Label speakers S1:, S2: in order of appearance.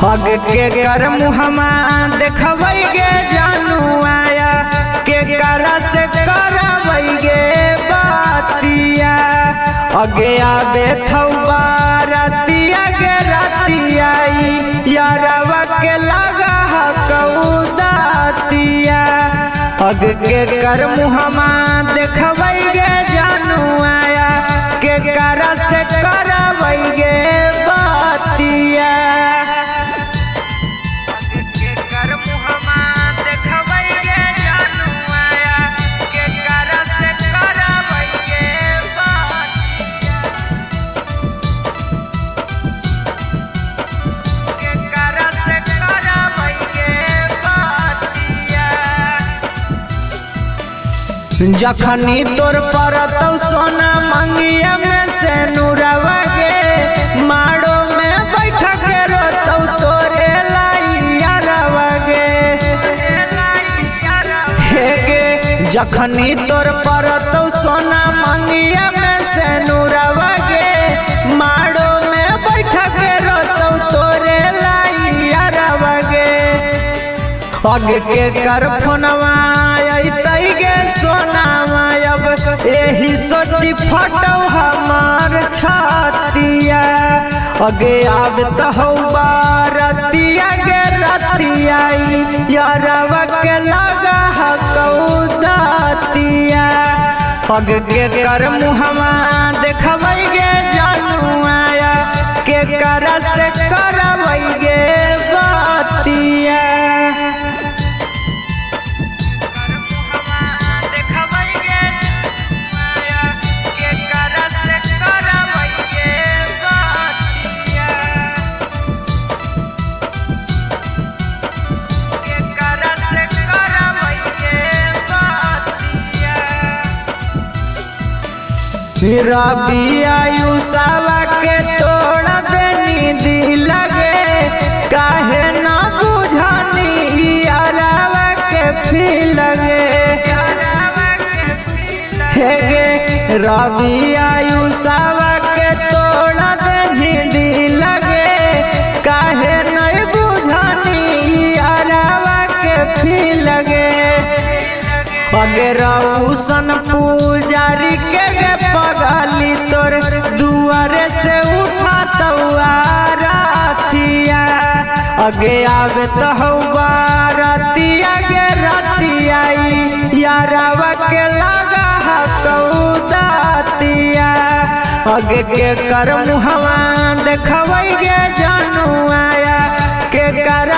S1: हग के कर मुहमा देखबै गे जानू आया के कर से करबै गे बातिया अगे आबे थौबा रतिया गे रतिया यारवा के लगा कौदातिया हग के कर मुहमा देखबै गे जानू आया के कर से करबै गे बातिया जखनी तोर परतौ सोना मंगिया में से नूरवा गे माड़ो में बैठ के रोतौ तोरे लाइया रवा गे हे गे जखनी तोर परतौ सोना मंगिया में से नूरवा गे माड़ो में बैठ के रोतौ तोरे लाइया रवा गे अग के कर फोनवा अइतै गे सोनावा अब एही सोची फटौ हमार छातिया अगे आब तहौ बारतिया गे रतिया यारवा के लगा कौदातिया अग के कर मुहमा देखबै गे जानू आया के कर से करबै गे बातिया रबी आयुषवा के तोड़ देनी दिल लगे काहे न बुझनी यारवा के फील लगे हे गे रबी आयुषवा के तोड़ देनी दिल लगे काहे न बुझनी यारवा के फील लगे अगेरा उसन पुजारी के पगली तोर दुआरे से उठा रातिया अगे आवे तहौ बारतिया गे रतिया यारवा के लगा कौदातिया अगे के कर मुहवा देखबै गे जानू आया के कर